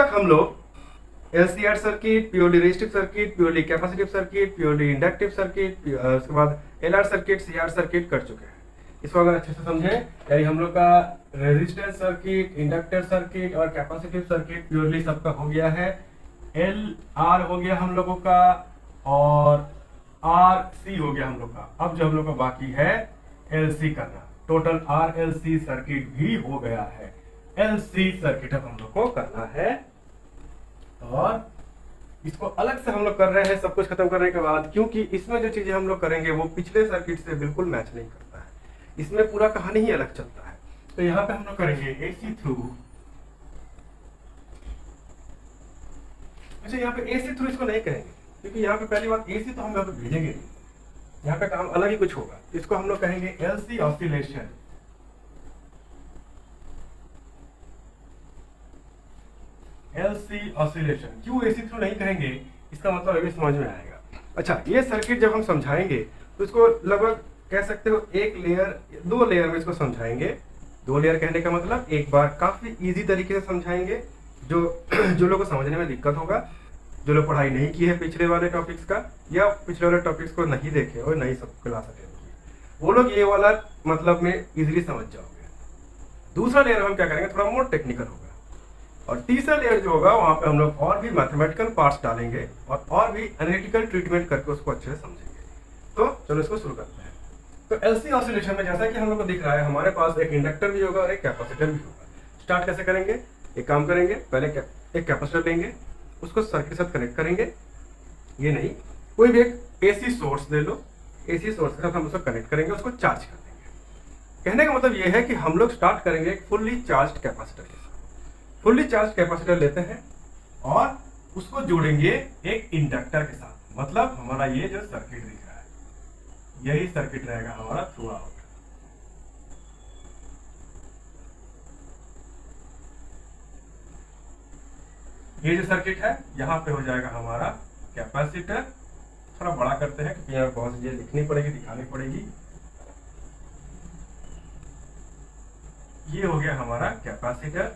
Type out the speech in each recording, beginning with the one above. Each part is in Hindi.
तक हम लोग LCR circuit, purely resistive circuit, purely capacitive circuit, purely inductive circuit, उसके बाद एलआर सर्किट, सीआर सर्किट कर चुके हैं। इसको अगर अच्छे से समझें, यानी हम लोग का रेजिस्टेंस सर्किट, इंडक्टर सर्किट और कैपेसिटिव सर्किट प्योरली सबका हो गया है। एल आर हो गया हम लोगों का और आर सी हो गया हम लोग का। अब जो हम लोग का बाकी है एल सी करना, total R L C circuit भी हो गया है। एल सी सर्किट अब हम लोग को करना है और इसको अलग से हम लोग कर रहे हैं सब कुछ खत्म करने के बाद, क्योंकि इसमें जो चीजें हम लोग करेंगे वो पिछले सर्किट से बिल्कुल मैच नहीं करता है। इसमें पूरा कहानी ही अलग चलता है। तो यहाँ पे हम लोग करेंगे एसी थ्रू। अच्छा, यहाँ पे एसी थ्रू इसको नहीं करेंगे, क्योंकि यहाँ पे पहली बात एसी तो हम यहाँ पे भेजेंगे नहीं, यहाँ पे काम अलग ही कुछ होगा। इसको हम लोग कहेंगे एलसी ऑसिलेशन। एलसी ऑसिलेशन क्यों एसी थ्रू नहीं कहेंगे, इसका मतलब अभी समझ में आएगा। अच्छा, ये सर्किट जब हम समझाएंगे तो इसको लगभग कह सकते हो एक लेयर, दो लेयर में इसको समझाएंगे। दो लेयर कहने का मतलब एक बार काफी इजी तरीके से समझाएंगे, जो लोगों को समझने में दिक्कत होगा, जो लोग पढ़ाई नहीं की है पिछले वाले टॉपिक्स का, या पिछले वाले टॉपिक्स को नहीं देखे और नहीं सब क्लास अटेंड की, वो लोग ये वाला मतलब में इजीली समझ जाओगे। दूसरा लेयर हम क्या करेंगे, थोड़ा मोर टेक्निकल होगा। और तीसरा लेयर जो होगा वहां पे हम लोग और भी मैथमेटिकल पार्ट्स डालेंगे और भी एनालिटिकल ट्रीटमेंट करके उसको अच्छे से समझेंगे। तो चलो इसको शुरू करते हैं। तो एलसी ऑसिलेशन में जैसा कि हम लोग को दिख रहा है, हमारे पास एक इंडक्टर भी होगा और एक कैपेसिटर भी होगा। स्टार्ट कैसे करेंगे, एक काम करेंगे, पहले एक कैपेसिटर लेंगे, उसको सर्किट के साथ कनेक्ट करेंगे। ये नहीं, कोई भी एक एसी सोर्स ले लो, एसी सोर्स के साथ हम उसको कनेक्ट करेंगे, उसको चार्ज कर देंगे। कहने का मतलब ये है कि हम लोग स्टार्ट करेंगे एक फुल्ली चार्ज कैपेसिटर के साथ। फुल्ली चार्ज कैपेसिटर लेते हैं और उसको जोड़ेंगे एक इंडक्टर के साथ। मतलब हमारा ये जो सर्किट दिख रहा है, यही सर्किट रहेगा हमारा थ्रू आउट। ये जो सर्किट है यहाँ पे हो जाएगा हमारा कैपेसिटर। थोड़ा बड़ा करते हैं क्योंकि यहाँ बहुत चीजें लिखनी पड़ेगी, दिखानी पड़ेगी। ये हो गया हमारा कैपेसिटर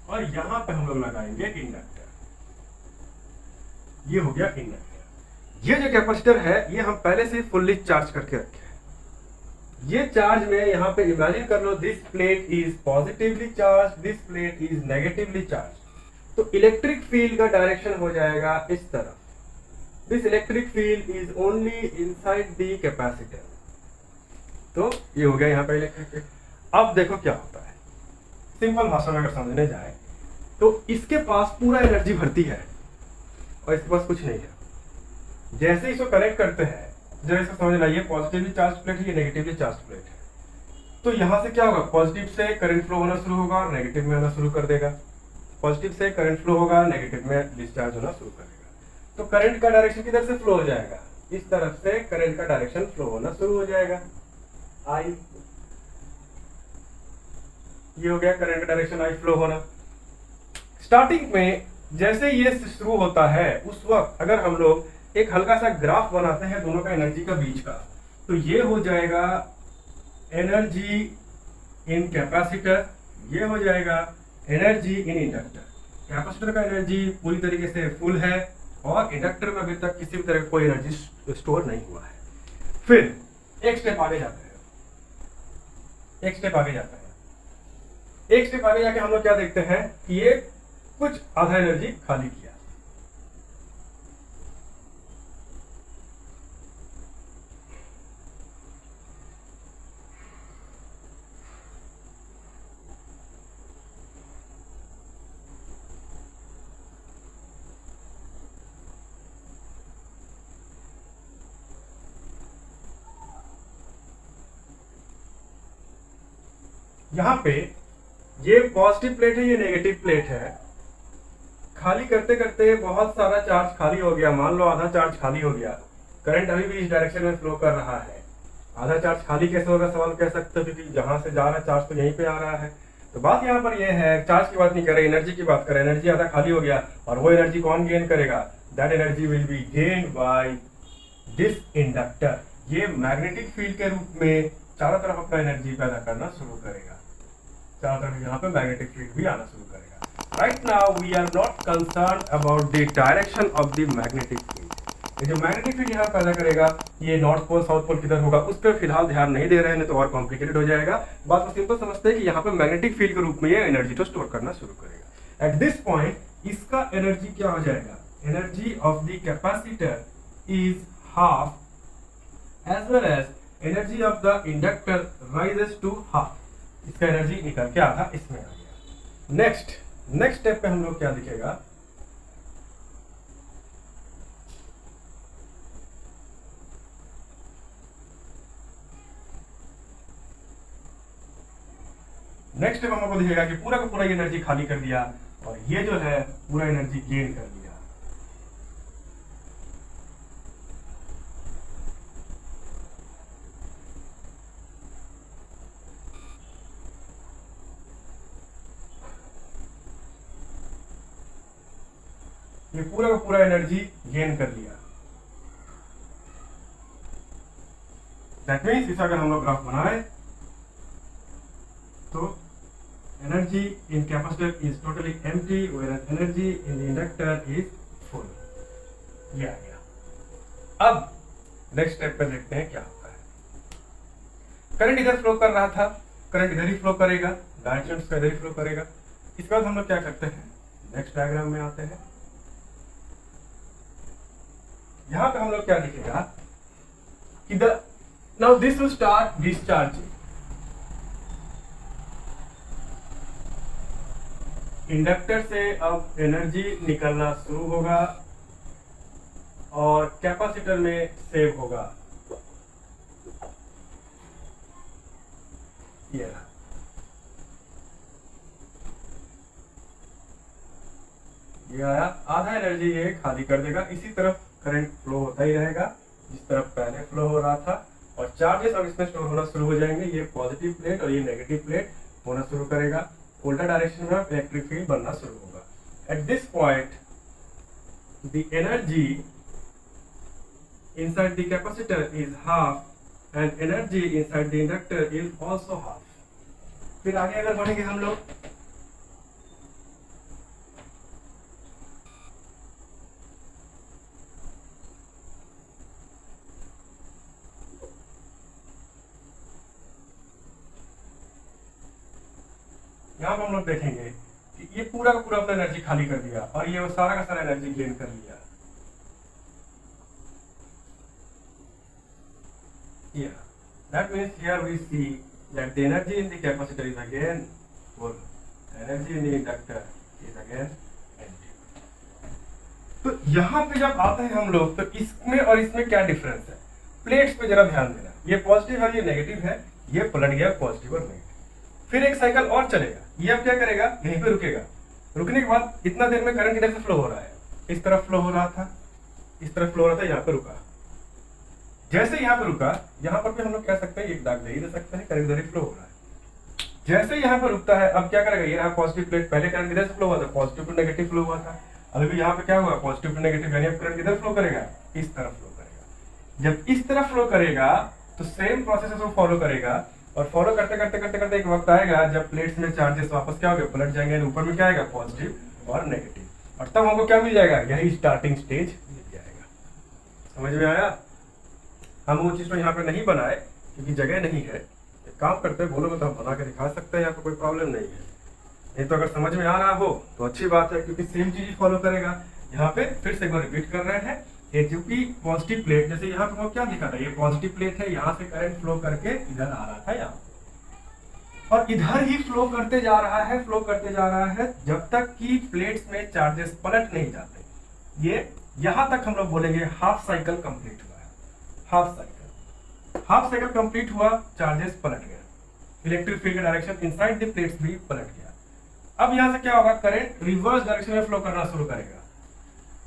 और यहाँ पे हम लोग लगाएंगे इंडक्टर। ये हो गया इंडक्टर। ये जो कैपेसिटर है ये हम पहले से फुल्ली चार्ज करके रखे हैं। ये चार्ज में यहाँ पे इमेजिन कर लो, this plate is positively charge, this plate is negatively charge. तो इलेक्ट्रिक फील्ड का डायरेक्शन हो जाएगा इस तरफ। This electric field is only inside the capacitor. तो ये हो गया यहाँ पे इलेक्ट्रिक फील्ड। अब देखो क्या होता है, सिंपल भाषा में अगर समझने जाए तो इसके पास पूरा एनर्जी भरती है और इसके पास कुछ नहीं है। जैसे इसको कनेक्ट करते हैं, जब इसको समझना, ये पॉजिटिवली चार्ज प्लेट है, ये नेगेटिवली चार्ज प्लेट है, तो यहां से क्या होगा, पॉजिटिव से करंट फ्लो होना शुरू होगा और नेगेटिव में आना शुरू कर देगा। पॉजिटिव से करंट फ्लो होगा, नेगेटिव में डिस्चार्ज होना शुरू करेगा। तो करंट का डायरेक्शन किधर से फ्लो हो जाएगा, इस तरफ से करंट का डायरेक्शन फ्लो होना शुरू हो जाएगा, आई। ये हो गया करंट का डायरेक्शन आई फ्लो होना। स्टार्टिंग में जैसे ये शुरू होता है उस वक्त अगर हम लोग एक हल्का सा ग्राफ बनाते हैं दोनों का एनर्जी का बीच का, तो ये हो जाएगा एनर्जी इन कैपेसिटर, ये हो जाएगा एनर्जी इन इंडक्टर। कैपेसिटर का एनर्जी पूरी तरीके से फुल है और इंडक्टर में अभी तक किसी भी तरह का कोई एनर्जी स्टोर नहीं हुआ है। फिर एक स्टेप आगे जाते हैं, एक स्टेप आगे जाते हैं। एक स्टेप आगे जाके हम लोग क्या देखते हैं कि ये कुछ आधा एनर्जी खाली किया। यहां पे ये पॉजिटिव प्लेट है, ये नेगेटिव प्लेट है। खाली करते करते बहुत सारा चार्ज खाली हो गया, मान लो आधा चार्ज खाली हो गया। करंट अभी भी इस डायरेक्शन में फ्लो कर रहा है। आधा चार्ज खाली कैसे होगा सवाल कह सकते हो, क्योंकि जहां से जा रहा है चार्ज तो यहीं पे आ रहा है। तो बात यहाँ पर यह है, चार्ज की बात नहीं कर रहे, एनर्जी की बात कर रहे हैं। एनर्जी आधा खाली हो गया और वो एनर्जी कौन गेन करेगा, that energy will be gained by this inductor. ये मैग्नेटिक फील्ड के रूप में चारों तरफ अपना एनर्जी पैदा करना शुरू करेगा। चारों तरफ यहाँ पे मैग्नेटिक फील्ड भी आना शुरू करेगा। Right now we are not concern about the direction of the magnetic field. ये जो मैग्नेटिक फील्ड यहाँ पैदा करेगा ये नॉर्थ पोल साउथ पोल किधर होगा उस पर फिलहाल ध्यान नहीं दे रहे हैं, नहीं तो और कॉम्प्लिकेटेड हो जाएगा। बात को सिंपल समझते हैं कि यहाँ पे मैग्नेटिक फील्ड के रूप में ये एनर्जी को स्टोर करना शुरू करेगा। एट दिस पॉइंट इसका एनर्जी क्या हो जाएगा, energy of the capacitor is half as well as energy of the inductor rises to half. इसका एनर्जी निकल के आधा इसमें आ गया। नेक्स्ट स्टेप पे हम लोग क्या दिखेगा, नेक्स्ट स्टेप हम लोग को दिखेगा कि पूरा का पूरा एनर्जी खाली कर दिया और ये जो है पूरा एनर्जी गेन कर लिया। ये पूरा का पूरा एनर्जी गेन कर लिया। दैट मीन्स इस अगर हम लोग ग्राफ बनाए तो energy in capacitor is totally empty whereas energy in the inductor is full. ये आ गया। अब नेक्स्ट स्टेप पे देखते हैं क्या होता है। करंट इधर फ्लो कर रहा था, करंट इधर ही फ्लो करेगा, डायरेक्शन उसका इधर ही फ्लो करेगा। इसके बाद हम लोग क्या करते हैं, नेक्स्ट डायग्राम में आते हैं। यहां पे हम लोग क्या लिखेगा कि the now this will start discharging. Inductor से अब एनर्जी निकलना शुरू होगा और कैपेसिटर में सेव होगा। ये आया, आधा एनर्जी ये खाली कर देगा। इसी तरफ करंट फ्लो होता ही रहेगा जिस तरफ पहले फ्लो हो रहा था और चार्जेस अब इसमें स्टोर होना शुरू हो जाएंगे। ये पॉजिटिव प्लेट और ये नेगेटिव प्लेट होना शुरू करेगा। उल्टा डायरेक्शन में इलेक्ट्रिक फील्ड बनना शुरू होगा। Eight this point the energy inside the capacitor is half and energy inside the inductor is also half. फिर आगे अगर बढ़ेंगे हम लोग, यहाँ पर हम लोग देखेंगे कि ये पूरा का पूरा अपना एनर्जी खाली कर दिया और ये सारा का सारा एनर्जी गेन कर लिया। Yeah, that means here we see that the energy in the capacitor is again full, energy in the inductor is again empty. तो यहाँ पे जब आते हैं हम लोग तो इसमें और इसमें क्या डिफरेंस है, प्लेट्स पे जरा ध्यान देना। ये पॉजिटिव है, ये नेगेटिव है, ये पलट गया पॉजिटिव और नेगेटिव। फिर एक साइकिल और चलेगा, ये अब क्या करेगा, यहीं पे रुकेगा। रुकने के बाद इतना देर में करंट इधर से फ्लो हो रहा है, इस तरफ फ्लो हो रहा था, इस तरफ फ्लो हो रहा था, यहाँ पे रुका। जैसे यहाँ पे रुका, यहाँ पर भी हम लोग कह सकते हैं एक दाग दे ही दे सकते हैं, करंट इधर ही फ्लो हो रहा है। जैसे यहाँ पे रुकता है अब क्या करेगा, ये रहा पॉजिटिव प्लेट, पहले करंट इधर से फ्लो हुआ था, पॉजिटिव टू नेगेटिव फ्लो हुआ था। अभी यहाँ पे क्या हुआ, पॉजिटिव टू नेगेटिव, यानी अब करंट इधर फ्लो करेगा, इस तरफ फ्लो करेगा। जब इस तरफ फ्लो करेगा तो सेम प्रोसेस को फॉलो करेगा और फॉलो करते करते करते करते एक वक्त आएगा जब प्लेट्स में चार्जेस वापस क्या हो गए, पलट जाएंगे। ऊपर में क्या आएगा, पॉजिटिव और नेगेटिव, और तब हमको क्या मिल जाएगा, यही स्टार्टिंग स्टेज मिल जाएगा। समझ में आया? हम वो चीज तो यहाँ पे नहीं बनाए क्योंकि जगह नहीं है। एक काम करते हैं, बोलोगे तो हम बना के दिखा सकते हैं, यहाँ पे कोई प्रॉब्लम नहीं है। नहीं तो अगर समझ में आ रहा हो तो अच्छी बात है, क्योंकि सेम चीज फॉलो करेगा। यहाँ पे फिर से एक बार रिपीट कर रहे हैं, ये जो कि पॉजिटिव प्लेट, जैसे यहाँ पे वो क्या दिखा था, ये पॉजिटिव प्लेट है, यहाँ से करंट फ्लो करके इधर आ रहा था यहाँ, और इधर ही फ्लो करते जा रहा है, फ्लो करते जा रहा है जब तक कि प्लेट्स में चार्जेस पलट नहीं जाते। ये यहाँ तक हम लोग बोलेंगे हाफ साइकिल कंप्लीट हुआ है। हाफ साइकिल कंप्लीट हुआ, चार्जेस पलट गया, इलेक्ट्रिक फील्ड का डायरेक्शन इनसाइड द प्लेट्स भी पलट गया। अब यहाँ से क्या होगा, करंट रिवर्स डायरेक्शन में फ्लो करना शुरू करेगा,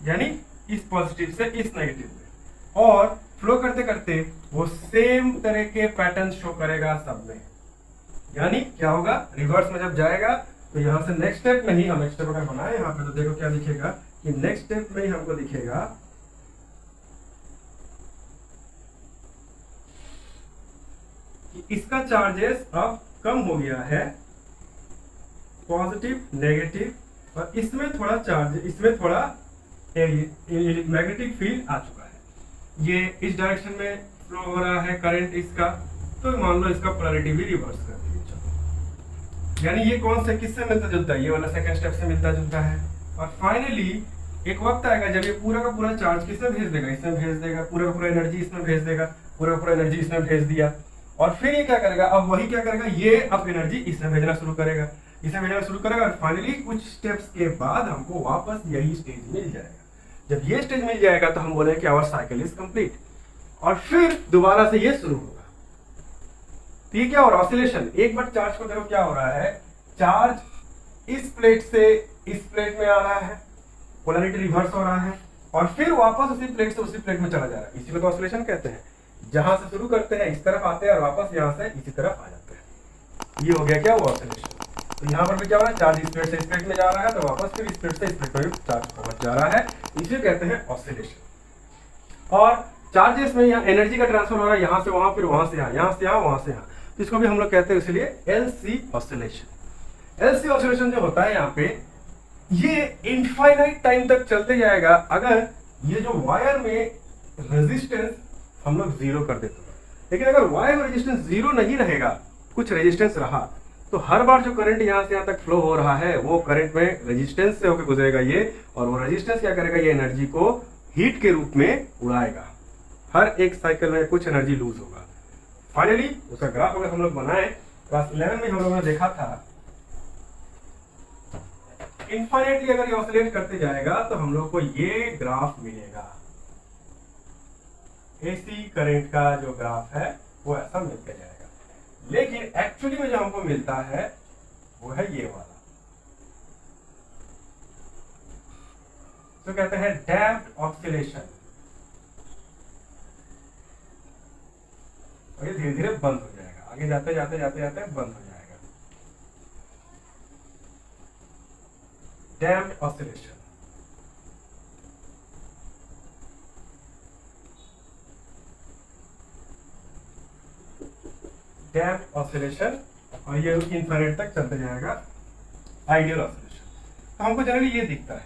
यानी इस पॉजिटिव से इस नेगेटिव में, और फ्लो करते करते वो सेम तरह के पैटर्न शो करेगा सब में। यानी क्या होगा, रिवर्स में जब जाएगा तो यहाँ से नेक्स्ट स्टेप में ही, हम नेक्स्ट स्टेप अगर बनाए यहाँ पे तो देखो क्या दिखेगा कि नेक्स्ट स्टेप में ही हमको दिखेगा कि इसका चार्जेस अब कम हो गया है, पॉजिटिव नेगेटिव और इसमें थोड़ा चार्ज, इसमें थोड़ा मैग्नेटिक फील्ड आ चुका है, ये इस डायरेक्शन में फ्लो हो रहा है करंट इसका, तो मान लो इसका पोलैरिटी भी रिवर्स कर दीजिए। चलो, यानी ये कौन सा किससे मिलता जुलता है, ये वाला सेकंड स्टेप से मिलता जुलता है। और फाइनली एक वक्त आएगा जब ये पूरा का पूरा चार्ज किसमें भेज देगा, इसमें भेज देगा, पूरा का पूरा एनर्जी इसमें भेज देगा, पूरा का पूरा एनर्जी इसमें भेज दिया। और फिर ये क्या करेगा, अब वही क्या करेगा, ये अब एनर्जी इसमें भेजना शुरू करेगा, इसमें भेजना शुरू करेगा। और फाइनली कुछ स्टेप्स के बाद हमको वापस यही स्टेज मिल जाएगा। जब ये स्टेज मिल जाएगा तो हम बोलेंगे कि आवर साइकिल इज कंप्लीट, और फिर दोबारा से ये शुरू होगा। तो ये क्या हो रहा है, ऑसिलेशन। एक बार चार्ज को देखो क्या हो रहा है, चार्ज इस प्लेट से इस प्लेट में आ रहा है, पोलैरिटी रिवर्स हो रहा है, और फिर वापस उसी प्लेट से उसी प्लेट में चला जा रहा है। इसी को तो ऑसिलेशन कहते हैं। जहां से शुरू करते हैं इस तरफ आते हैं और वापस यहां से इसी तरफ आ जाते हैं। ये हो गया क्या, वो ऑसिलेशन। तो यहाँ पर भी क्या हो रहा है, चार्ज इस प्लेट से इस प्लेट में जा रहा है, तो वापस फिर इस प्लेट से इस प्लेट में चार्ज पहुंच जा रहा है, इसे कहते हैं ऑसिलेशन। और चार्जेस में यहाँ एनर्जी का ट्रांसफर हो रहा है, यहाँ से वहां, फिर वहां से यहाँ, यहाँ से यहाँ, वहां से यहाँ, तो इसको भी हम लोग कहते हैं इसलिए एलसी ऑसिलेशन। एलसी ऑसिलेशन जो होता है यहाँ पे, ये इनफाइनाइट टाइम तक चलते जाएगा अगर ये जो वायर में रेजिस्टेंस हम लोग जीरो कर देते हैं। लेकिन अगर वायर में रेजिस्टेंस जीरो नहीं रहेगा, कुछ रेजिस्टेंस रहा, तो हर बार जो करंट यहाँ से यहाँ तक फ्लो हो रहा है वो करंट में रेजिस्टेंस से होकर गुजरेगा ये, और वो रेजिस्टेंस क्या करेगा, ये एनर्जी को हीट के रूप में उड़ाएगा। हर एक साइकिल में कुछ एनर्जी लूज होगा। फाइनली उसका ग्राफ अगर हम लोग बनाए, क्लास 11 में हम लोगों ने देखा था, इनफाइनेटली अगर ये ऑसिलेट करते जाएगा तो हम लोग को ये ग्राफ मिलेगा। एसी करंट का जो ग्राफ है वो ऐसा मिलता जाएगा। लेकिन एक्चुअली में जो हमको मिलता है वो है ये वाला, तो कहते हैं डैम्प्ड ऑसिलेशन। और ये धीरे धीरे बंद हो जाएगा, आगे जाते जाते जाते जाते बंद हो जाएगा। Damped oscillation. डैम्प्ड ऑसिलेशन, और ये इनफाइनाइट तक चलते जाएगा आइडियल ऑसिलेशन। तो हमको जनरली ये दिखता है,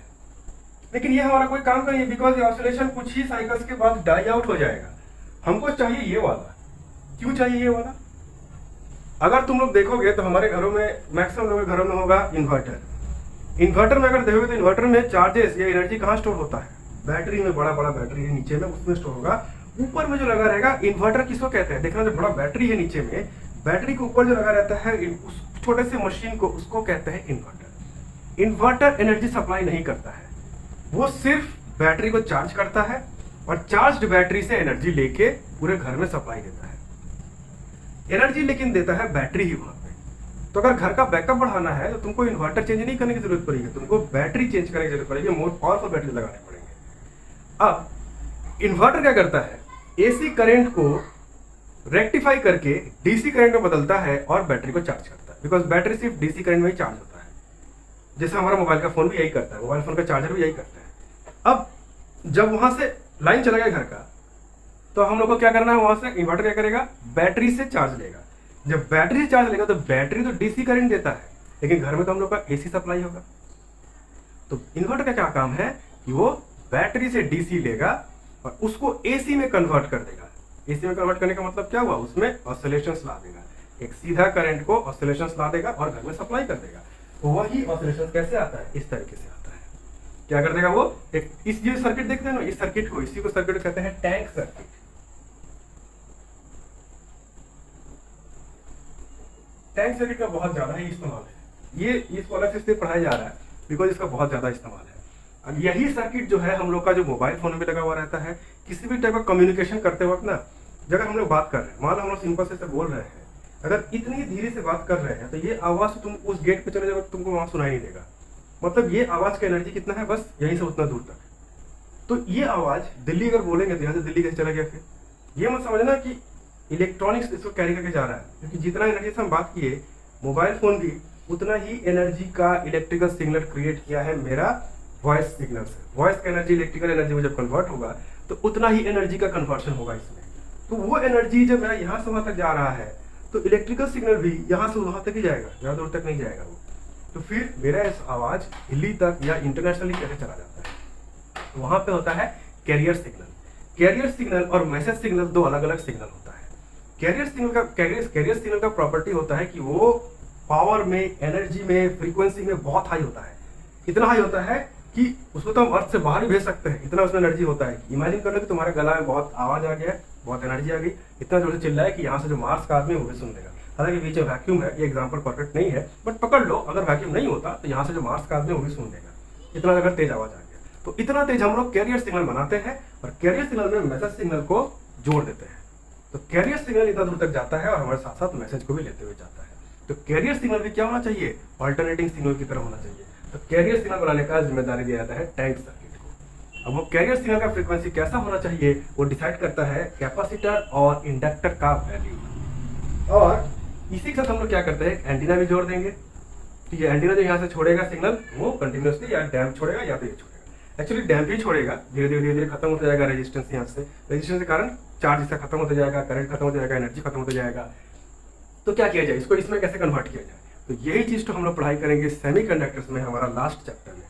लेकिन ये हमारा कोई काम का नहीं है, बिकॉज ये ऑसिलेशन कुछ ही साइकिल्स के बाद डाई आउट हो जाएगा। हमको चाहिए ये वाला। क्यों चाहिए ये वाला? अगर तुम लोग देखोगे तो हमारे घरों में, मैक्सिमम लोगों के घरों में होगा इन्वर्टर। इन्वर्टर में अगर देखोगे तो इन्वर्टर में चार्जेस या एनर्जी कहाँ स्टोर होता है, बैटरी में। बड़ा बड़ा बैटरी है नीचे में, उसमें स्टोर होगा। ऊपर में जो लगा रहेगा, इन्वर्टर किसको कहते हैं, देखना, जो बड़ा बैटरी है नीचे में, बैटरी के ऊपर जो लगा रहता है उस छोटे से मशीन को, उसको कहते हैं इन्वर्टर। इन्वर्टर एनर्जी सप्लाई नहीं करता है, वो सिर्फ बैटरी को चार्ज करता है, और चार्ज्ड बैटरी से एनर्जी लेके पूरे घर में सप्लाई देता है। एनर्जी लेकिन देता है बैटरी ही वहां पे। तो अगर घर का बैकअप बढ़ाना है तो तुमको इन्वर्टर चेंज नहीं करने की जरूरत पड़ेगी, तुमको बैटरी चेंज करने की जरूरत पड़ेगी, मोर पावरफुल बैटरी लगाने पड़ेंगे। अब इन्वर्टर क्या करता है, एसी करंट को रेक्टिफाई करके डीसी करंट में बदलता है और बैटरी को चार्ज करता है, बिकॉज बैटरी सिर्फ डीसी करंट में ही चार्ज होता है। जैसे हमारा मोबाइल का फोन भी यही करता है, मोबाइल फोन का चार्जर भी यही करता है। अब जब वहां से लाइन चला गया घर का, तो हम लोग को क्या करना है, वहां से इन्वर्टर क्या करेगा, बैटरी से चार्ज लेगा। जब बैटरी से चार्ज लेगा तो बैटरी तो डीसी करंट देता है, लेकिन घर में तो हम लोग का एसी सप्लाई होगा। तो इन्वर्टर का क्या काम है कि वो बैटरी से डीसी लेगा और उसको एसी में कन्वर्ट कर देगा। एसी में कन्वर्ट करने का मतलब क्या हुआ, उसमें ऑसिलेशंस ला देगा, एक सीधा करंट को ऑसिलेशंस ला देगा और घर में सप्लाई कर देगा। तो वही ऑसिलेशन कैसे आता है, इस तरीके से आता है। क्या कर देगा वो, एक इस जो सर्किट देखते हैं ना, इस सर्किट को, इसी को सर्किट कहते हैं टैंक सर्किट। टैंक सर्किट का बहुत ज्यादा ही इस्तेमाल है, ये इस कॉलेज से इसलिए पढ़ाया जा रहा है बिकॉज इसका बहुत ज्यादा इस्तेमाल है। अब यही सर्किट जो है हम लोग का जो मोबाइल फोन में लगा हुआ रहता है, किसी भी टाइप का कम्युनिकेशन करते वक्त ना, अगर हम लोग बात कर रहे हैं, मान लो हम लोग सिंपल से बोल रहे हैं, अगर इतनी धीरे से बात कर रहे हैं तो ये आवाज तुम उस गेट पे चले जाओगे, तुमको वहां सुनाई नहीं देगा। मतलब ये आवाज का एनर्जी कितना है, बस यहीं से उतना दूर तक। तो ये आवाज दिल्ली अगर बोलेंगे तो यहाँ से दिल्ली कैसे चला गया, फिर ये मत समझना कि इलेक्ट्रॉनिक्स इसको कैरी करके जा रहा है, क्योंकि जितना एनर्जी से हम बात किए, मोबाइल फोन भी उतना ही एनर्जी का इलेक्ट्रिकल सिग्नल क्रिएट किया है मेरा वॉइस सिग्नल से। वॉइस का एनर्जी इलेक्ट्रिकल एनर्जी में जब कन्वर्ट होगा तो उतना ही एनर्जी का कन्वर्शन होगा इसमें। तो वो एनर्जी जब मेरा यहाँ से वहां तक जा रहा है, तो इलेक्ट्रिकल सिग्नल भी यहाँ से वहां तक ही जाएगा, ज्यादा दूर तक नहीं जाएगा वो। तो फिर मेरा इस आवाज दिल्ली तक या इंटरनेशनली कैसे चला जाता है? तो वहां पे होता है कैरियर सिग्नल। कैरियर सिग्नल और मैसेज सिग्नल दो अलग अलग सिग्नल होता है। कैरियर सिग्नल का प्रॉपर्टी होता है कि वो पावर में, एनर्जी में, फ्रीक्वेंसी में बहुत हाई होता है। इतना हाई होता है कि उसको तो हम अर्थ से बाहर ही भेज सकते हैं, इतना उसमें एनर्जी होता है। इमेजिन कर लो कि तुम्हारे गला में बहुत आवाज आ गया है, बहुत एनर्जी आ गई, इतना जोर से चिल्ला है कि यहाँ से जो मार्स का आदमी है वो भी सुन लेगा। हालांकि बीच में वैक्यूम है, ये एग्जाम्पल परफेक्ट नहीं है, बट पकड़ लो अगर वैक्यूम नहीं होता तो यहाँ से जो मार्स का आदमी है वो भी सुन लेगा, इतना अगर तेज आवाज आ गया। तो इतना तेज हम लोग कैरियर सिग्नल बनाते हैं और कैरियर सिग्नल में मैसेज सिग्नल को जोड़ देते हैं। तो कैरियर सिग्नल इतना दूर तक जाता है और हमारे साथ साथ मैसेज को भी लेते हुए जाता है। तो कैरियर सिग्नल भी क्या होना चाहिए? ऑल्टरनेटिंग सिग्नल की तरह होना चाहिए। तो कैरियर सिग्नल बनाने का जिम्मेदारी दिया जाता है टैंक सर्किट को। अब वो कैरियर सिग्नल का फ्रीक्वेंसी कैसा होना चाहिए वो डिसाइड करता है कैपेसिटर और इंडक्टर का वैल्यू। और इसी के साथ हम लोग क्या करते हैं, एंटीना भी जोड़ देंगे। तो ये एंटीना जो यहाँ से छोड़ेगा सिग्नल वो कंटिन्यूसली या डैम्प छोड़ेगा या तो ये छोड़ेगा। एक्चुअली डैम्प ही छोड़ेगा, धीरे धीरे खत्म होता जाएगा रेजिस्टेंस यहाँ से। रेजिस्टेंस के कारण चार्ज इसका खत्म होता जाएगा, करंट खत्म होता जाएगा, एनर्जी खत्म होता जाएगा। तो क्या किया जाए, इसको इसमें कैसे कन्वर्ट किया जाए? तो यही चीज तो हम लोग पढ़ाई करेंगे सेमीकंडक्टर्स में, हमारा लास्ट चैप्टर में।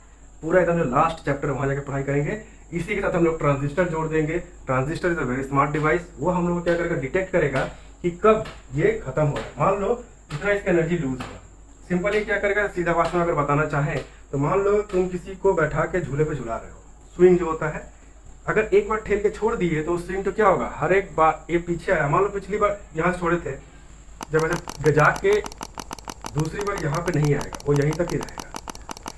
पूरा एकदम जो लास्ट चैप्टर वहां जाकर पढ़ाई करेंगे। इसी के साथ हम लोग ट्रांजिस्टर जोड़ देंगे। Transistor is a very smart device. वो हम लोग क्या करेगा, डिटेक्ट करेगा कि कब ये खत्म हो रहा है। मान लो इतना इसका एनर्जी लूज हुआ, सिंपली क्या करेगा, सीधा भाषा में अगर बताना चाहें तो मान लो तुम किसी को बैठा के झूले पे झुला रहे हो, स्विंग जो होता है, अगर एक बार ठेल के छोड़ दिए तो स्विंग तो क्या होगा, हर एक बार ये पीछे आया। मान लो पिछली बार यहाँ से छोड़े थे, जब ऐसे गजा के दूसरी बार यहाँ पे नहीं आएगा, वो यहीं तक ही रहेगा,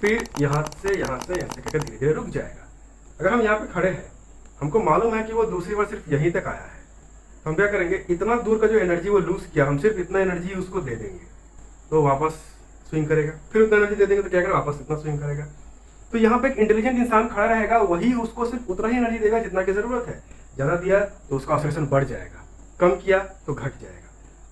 फिर यहाँ से ऐसे करके धीरे धीरे रुक जाएगा। अगर हम यहाँ पे खड़े हैं, हमको मालूम है कि वो दूसरी बार सिर्फ यहीं तक आया है, तो हम क्या करेंगे, इतना दूर का जो एनर्जी वो लूज किया, हम सिर्फ इतना एनर्जी उसको दे देंगे तो वापस स्विंग करेगा, फिर उतना एनर्जी दे देंगे तो क्या करेगा, वापस इतना स्विंग करेगा। तो यहाँ पे एक इंटेलिजेंट इंसान खड़ा रहेगा, वही उसको सिर्फ उतना ही एनर्जी देगा जितना की जरूरत है। ज्यादा दिया तो उसका ऑसिलेशन बढ़ जाएगा, कम किया तो घट जाएगा।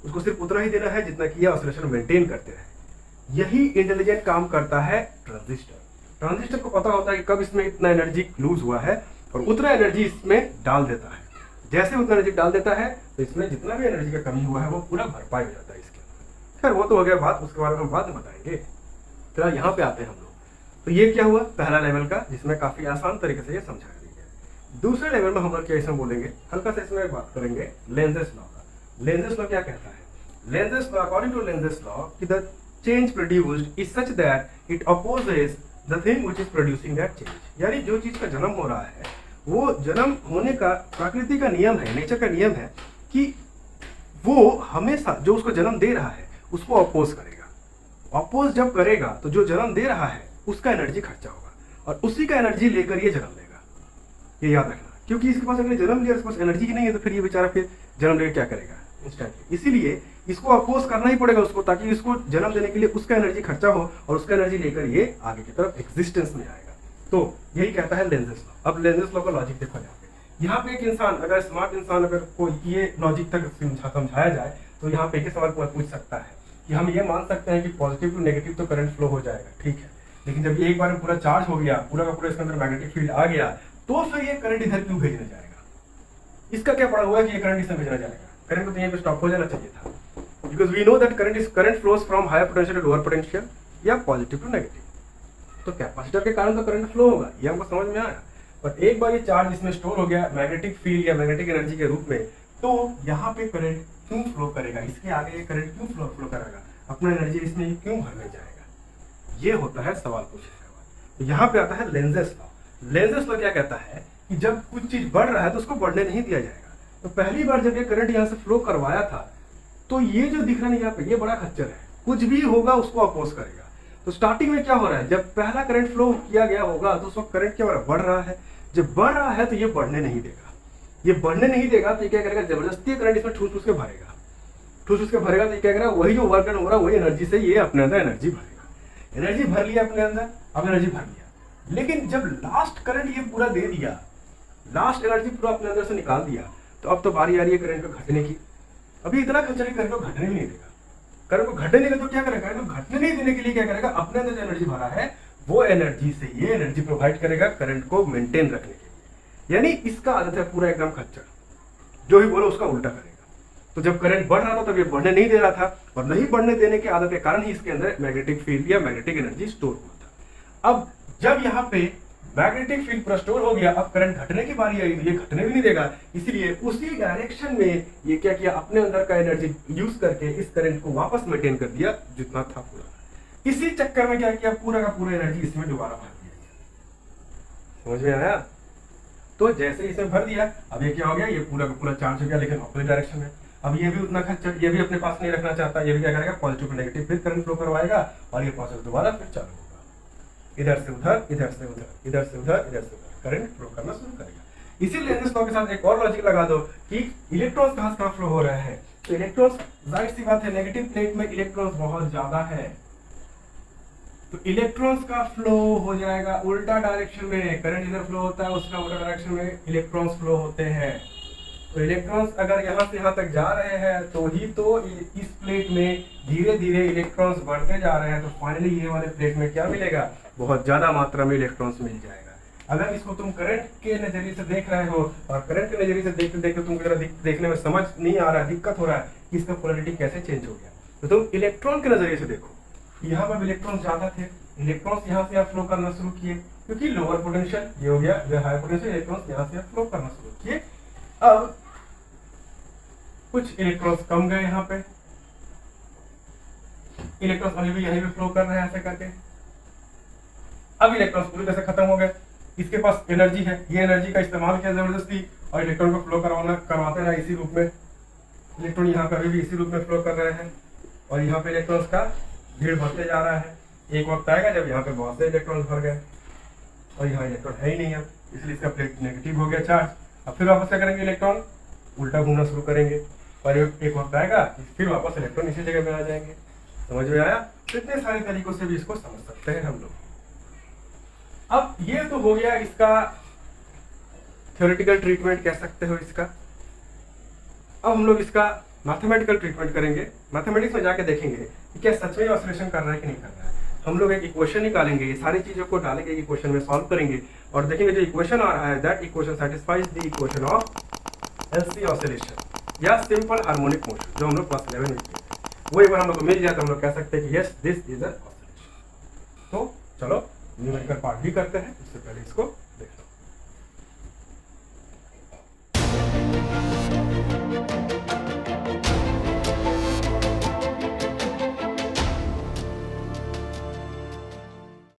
उसको सिर्फ उतना ही देना है जितना किया, ऑसिलेशन मेंटेन करते रहे। यही इंटेलिजेंट काम करता है ट्रांजिस्टर। ट्रांजिस्टर को पता होता है कि कब इसमें इतना एनर्जी लूज हुआ है और उतना एनर्जी इसमें डाल देता है। जैसे उतना एनर्जी डाल देता है तो इसमें जितना भी एनर्जी का कमी हुआ है वो पूरा भरपाई हो जाता है इसके अंदर। खैर वो तो हो गया बात, उसके बारे में हम बाद में बताएंगे। फिलहाल यहाँ पे आते हैं हम लोग। तो ये क्या हुआ, पहला लेवल का, जिसमें काफी आसान तरीके से ये समझाया गया। दूसरे लेवल में हम लोग क्या इसमें बोलेंगे, हल्का सा इसमें बात करेंगे लेंजेस लॉ का। लेंजेस लॉ क्या कहता है? Lenz's law, according to Lenz's law, कि the change produced is such that it opposes the thing which is producing that change. यानी जो चीज का जन्म हो रहा है, वो जन्म होने का प्रकृति का नियम है, नेचर का नियम है कि वो हमेशा जो उसको जन्म दे रहा है उसको अपोज करेगा। अपोज जब करेगा तो जो जन्म दे रहा है उसका एनर्जी खर्चा होगा और उसी का एनर्जी लेकर ये जन्म लेगा। ये याद रखना, क्योंकि इसके पास अगर जन्म लिया, इसके पास एनर्जी ही नहीं है तो फिर ये बेचारा फिर जन्म लेकर क्या करेगा इंस्टेंटली। इसीलिए इसको अपोज करना ही पड़ेगा उसको, ताकि इसको जन्म देने के लिए उसका एनर्जी खर्चा हो और उसका एनर्जी लेकर ये आगे की तरफ एग्जिस्टेंस में आएगा। तो यही कहता है लेंजेस लॉ। अब लेंजेस लॉ का लॉजिक देखो यहाँ पे एक इंसान, अगर स्मार्ट इंसान, अगर कोई ये लॉजिक तक समझाया जाए तो यहाँ पे एक सवाल पूछ सकता है कि हम ये मान सकते हैं कि पॉजिटिव टू नेगेटिव तो करंट फ्लो हो जाएगा, ठीक है, लेकिन जब एक बार में पूरा चार्ज हो गया, पूरा का पूरा इसके अंदर मैग्नेटिक फील्ड आ गया, तो फिर ये करंट इधर क्यों भेजना जाएगा? इसका क्या पड़ा हुआ है कि ये करंट इसमें भेजना जाएगा? करंट को तो यहीं पे स्टॉप हो जाना चाहिए था, because we know that current flows from higher potential to lower potential या पॉजिटिव टू नेगेटिव। तो कैपेसिटर के कारण तो करंट फ्लो होगा, ये हमको समझ में आया। पर एक बार ये चार्ज इसमें स्टोर हो गया मैग्नेटिक फील्ड या मैग्नेटिक एनर्जी के रूप में, तो यहाँ पे करंट क्यों फ्लो करेगा? इसके आगे ये करंट क्यों फ्लो करेगा? अपना एनर्जी इसमें क्यों भरने जाएगा? ये होता है सवाल पूछने का सवाल। तो यहाँ पे आता है लेंजेस लॉ। लेंजेस लॉ क्या कहता है कि जब कुछ चीज बढ़ रहा है तो उसको बढ़ने नहीं दिया जाएगा। तो पहली बार जब ये करंट यहाँ से फ्लो करवाया था तो ये जो दिख रहा है यहाँ पे, ये बड़ा खच्चर है, कुछ भी होगा उसको अपोज करेगा। तो स्टार्टिंग में क्या हो रहा है, जब पहला करंट फ्लो किया गया होगा तो उस वक्त करंट क्या हो रहा है, बढ़ रहा है। जब बढ़ रहा है तो ये बढ़ने नहीं देगा। ये बढ़ने नहीं देगा तो ये क्या करेगा, जबरदस्ती करंट इसमें ठूस के भरेगा। ठूस के भरेगा तो ये क्या करेगा, वही जो वर्क हो रहा है वही एनर्जी से ये अपने अंदर एनर्जी भरेगा। एनर्जी भर लिया अपने अंदर, अब एनर्जी भर लिया। लेकिन जब लास्ट करंट ये पूरा दे दिया, लास्ट एनर्जी पूरा अपने अंदर से निकाल दिया, तो अब तो बारी आ रही है करंट को घटने की। अभी इतना खच्चर करंट को घटने नहीं देगा। करंट को घटने देगा तो क्या करेगा, तो घटने नहीं देने के लिए क्या करेगा, अपने अंदर जो एनर्जी भरा है वो एनर्जी से ये एनर्जी प्रोवाइड करेगा करंट को मेंटेन रखने के लिए। यानी इसका आदत है पूरा एकदम खच्चर, जो भी बोलो उसका उल्टा करेगा। तो जब करंट बढ़ रहा था तब ये बढ़ने नहीं दे रहा था, और नहीं बढ़ने देने की आदत के कारण ही इसके अंदर मैग्नेटिक फील्ड या मैग्नेटिक एनर्जी स्टोर हुआ था। अब जब यहाँ पे मैग्नेटिक फील्ड पूरा स्टोर हो गया, अब करंट घटने की बारी आई, तो ये घटने भी नहीं देगा, इसलिए उसी डायरेक्शन में ये क्या किया, अपने अंदर का एनर्जी यूज करके इस करंट को वापस मेंटेन कर दिया जितना था पूरा। इसी चक्कर में क्या किया, पूरा का पूरा एनर्जी इसमें दोबारा भर दिया। समझ में आया? तो जैसे इसमें भर दिया, अब ये क्या हो गया, ये पूरा का पूरा चार्ज हो गया, लेकिन अपोजिट डायरेक्शन में। अब ये भी उतना खर्च, ये भी अपने पास नहीं रखना चाहता, ये भी क्या करेगा, पॉजिटिव टू नेगेटिव फिर करंट फ्लो करवाएगा, और ये पॉजिटिव दोबारा फिर चालू होगा, इधर से उधर, इधर से उधर, इधर से उधर, इधर से उधर करंट फ्लो करना शुरू करेगा। इसीलिए लेंज लॉ के साथ एक और लॉजिक लगा दो कि इलेक्ट्रॉन्स कहां फ्लो हो रहे हैं, तो इलेक्ट्रॉन्स, जाहिर सी बात है नेगेटिव प्लेट में इलेक्ट्रॉन्स बहुत ज्यादा है, तो इलेक्ट्रॉन्स का फ्लो हो जाएगा उल्टा डायरेक्शन में। करंट इधर फ्लो होता है, उसका उल्टा डायरेक्शन में इलेक्ट्रॉन्स फ्लो होते हैं। तो इलेक्ट्रॉन्स अगर यहाँ से यहाँ तक जा रहे हैं तो ही तो इस प्लेट में धीरे धीरे इलेक्ट्रॉन्स बढ़ते जा रहे हैं, तो फाइनली ये वाले प्लेट में क्या मिलेगा, बहुत ज्यादा मात्रा में इलेक्ट्रॉन्स मिल जाएगा। अगर इसको तुम करंट के नजरिए से देख रहे हो, और करंट के नजरिए से देखते देखते तुमको जरा देखने में समझ नहीं आ रहा है, दिक्कत हो रहा है कि इसका पोलैरिटी कैसे चेंज हो गया, तो तुम इलेक्ट्रॉन के नजरिए से देखो। यहाँ पर इलेक्ट्रॉन ज्यादा थे, इलेक्ट्रॉन्स यहाँ से फ्लो करना शुरू किए, क्योंकि लोअर पोटेंशियल ये हो गया, ये हाई पोटेंशियल, इलेक्ट्रॉन्स यहाँ से फ्लो करना शुरू किए। अब कुछ इलेक्ट्रॉन्स कम गए, यहाँ पे इलेक्ट्रॉन्स अभी भी यहीं पे फ्लो कर रहे हैं ऐसे करके। अब इलेक्ट्रॉन्स पूरी तरह से खत्म हो गए, इसके पास एनर्जी है, ये एनर्जी का इस्तेमाल किया जबरदस्ती, और इलेक्ट्रॉन को फ्लो करवाते रहे इसी रूप में। इलेक्ट्रॉन यहाँ पे अभी भी इसी रूप में फ्लो कर रहे हैं, और यहाँ पे इलेक्ट्रॉन्स का भीड़ बढ़ते जा रहा है। एक वक्त आएगा जब यहाँ पे बहुत से इलेक्ट्रॉन भर गए, और यहाँ इलेक्ट्रॉन है ही नहीं है, इसलिए इसका प्लेट नेगेटिव हो गया चार्ज। अब फिर वापस क्या करेंगे, इलेक्ट्रॉन उल्टा घूमना शुरू करेंगे, और एक वक्त आएगा फिर वापस इलेक्ट्रॉन इसी जगह में आ जाएंगे। समझ में आया? तो इतने सारे तरीकों से भी इसको समझ सकते हैं हम लोग। अब ये तो हो गया इसका थ्योरेटिकल ट्रीटमेंट कह सकते हो इसका। अब हम लोग इसका मैथमेटिकल ट्रीटमेंट करेंगे। मैथमेटिक्स में जाके देखेंगे कि क्या सच में ऑसिलेशन कर रहा है कि नहीं कर रहा है। हम लोग एक इक्वेशन निकालेंगे, ये सारी चीजों को डालेंगे इक्वेशन में, सॉल्व करेंगे, और देखेंगे जो इक्वेशन आ रहा है that equation satisfies the equation of LC oscillation या सिंपल हार्मोनिक मोशन, जो हम लोग क्लास 11 में किए थे। वो एक बार हम लोग को मिल जाए तो हम लोग कह सकते हैं कि yes this is an oscillation. तो चलो न्यूमेरिकल पार्ट भी करते हैं, उससे पहले इसको देखते हैं।